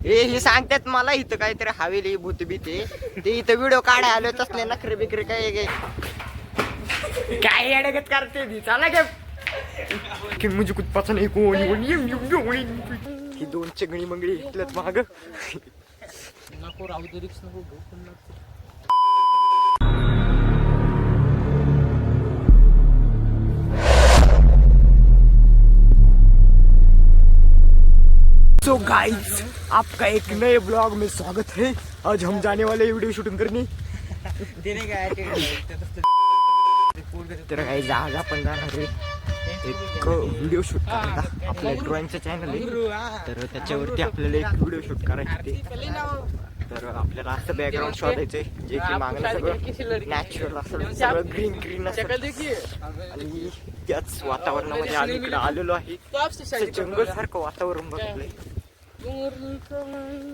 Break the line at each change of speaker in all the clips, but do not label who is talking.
हे सांगतात मला इथं काहीतरी हवेली भूत भीते ते इथं व्हिडिओ काढाय आले असले नखरे बिकरे काय काय अडगत करते ती चला की मुझे कुछ पसंद नहीं कोणी ही दोन चगणी मंगळी इथलंच माग
नको राहू दे रिक्स नको घेऊ पण
सो गाइस आपका एक नए ब्लॉग में स्वागत है। आज हम जाने वाले वीडियो शूटिंग करने
देने का
तर काही जहाज आपण जाणार आहे एक व्हिडिओ शूट करायचा आपल्या ड्रॉइंगचं चॅनल आहे तर त्याच्यावरती आपल्याला एक व्हिडिओ शूट करायची ते तर आपल्याला असं बॅकग्राऊंड शोधायचंय जे की मागणं सगळं नॅचरल असेल सगळं ग्रीन ग्रीन असेल आणि त्याच वातावरणामध्ये आम्ही इकडे आलेलो आहे जंगल सारखं वातावरण बघितलंय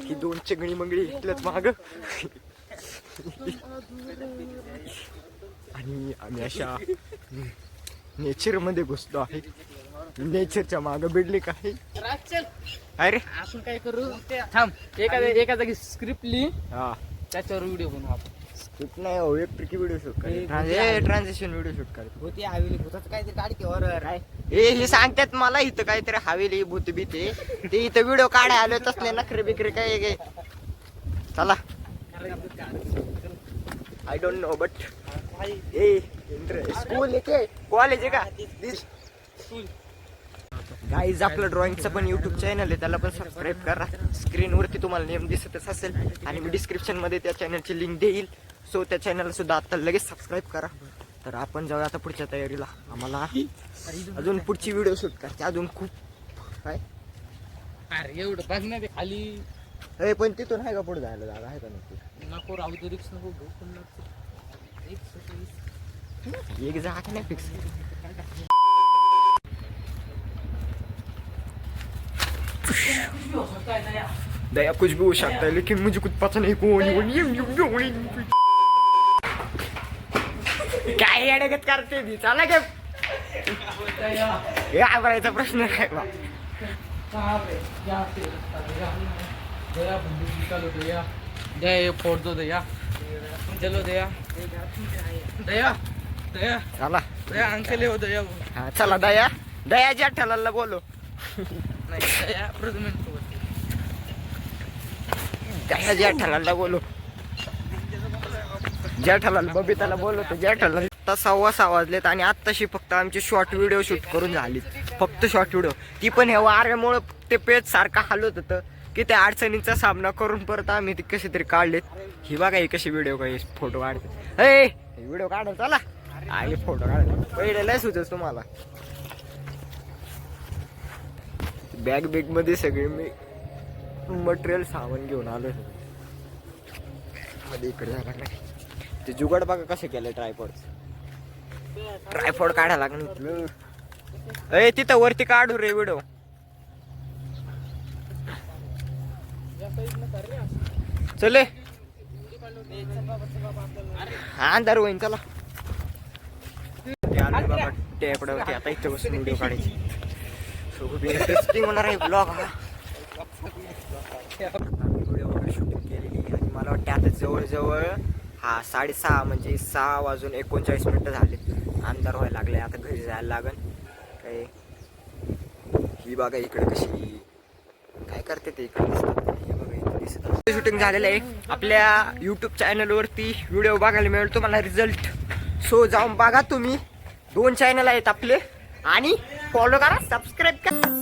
ही दोन चगणी मंगळी इथलंच माग आणि आम्ही अशा नेचर मध्ये घुसलो आहे नेचरच्या माग बिडली काय अरे
आपण काय करू थांब एका जागी स्क्रिप्ट लिही
हा
त्याच्यावर व्हिडिओ बनवू आपण
स्क्रिप्ट नाही हो एक व्हिडिओ शूट करायचं ट्रान्झॅक्शन व्हिडिओ शूट करायचं
होती हवेली भूताचं काहीतरी काढते हॉरर आहे
हे सांगतात मला इथं काहीतरी हवेली भूत भीते ते इथं व्हिडिओ काढाय आले असले नखरे बिकरे काय चला I don't know but school college आहे का गाईज आपलं ड्रॉइंगचं पण युट्यूब चॅनल आहे त्याला पण सबस्क्राईब करा स्क्रीनवरती तुम्हाला नेम दिसतच असेल आणि मी डिस्क्रिप्शन मध्ये त्या चॅनलची लिंक देईल सो त्या चॅनलला सुद्धा आता लगेच सबस्क्राईब करा तर आपण जाऊया आता पुढच्या तयारीला आम्हाला अजून पुढची व्हिडिओ शूट करायची अजून खूप काय
अरे एवढं बघ ना ते खाली
अरे पण तिथून आहे का पुढे जायला जागा आहे का नक्की
नको राहू दे रिक्स नको घेऊ पण
एक जागा नाही फिक्स दया कुछ भी हो सकता है लेकिन मुझे कुछ पता नहीं कोणी काय अडगत करते ती चला काय करायचा प्रश्न काय बा
दया फोड़ दो दया चलो दया दया दया
चला
दया अंकल हो दया
हा चला दया दया जेठालालला बोलो
नाही दया प्रथमेश
दया जेठालालला बोलो जेठालाल बबिताला बोलवतो जेठालाल आता 6:15 वाजलेत आणि आत्ताशी फक्त आमची शॉर्ट व्हिडिओ शूट करून झाली फक्त शॉर्ट व्हिडिओ ती पण हे वाऱ्यामुळे ते पेज सारखा हालत होतं की त्या अडचणींचा सामना करून परत आम्ही ती कशी तरी काढलेत ही बघा ही कशी व्हिडिओ काही फोटो काढते ए व्हिडिओ काढा चला आणि फोटो काढा पहिले लय सुचत तुम्हाला बॅग बिग मध्ये सगळे मी मटेरियल सामान घेऊन आलो मध्ये इकडे जायला नाही ते जुगाड बघा कसं केलं ट्रायपॉड काढायला लागणार ए तिथं वरती काढू रे व्हिडिओ चले अंधार होईन चला टेपडावरती आता इथे बसून व्हिडिओ काढायची खूप इंटरेस्टिंग होणार आहे ब्लॉग हा व्हिडिओ वगैरे शूटिंग केलेली आणि मला वाटतं आता जवळजवळ हा 6:30 म्हणजे 6:39 झाले अंधार व्हायला लागले आता घरी जायला लागन काय ही बघा इकडे कशी काय करते ते इकडे दिसतात हे बघा इथे दिसत शूटिंग झालेलं आहे आपल्या यूट्यूब चॅनलवरती व्हिडिओ बघायला मिळेल तुम्हाला रिझल्ट सो जाऊन बघा तुम्ही 2 चॅनल आहेत आपले आणि फॉलो करा सबस्क्राईब करा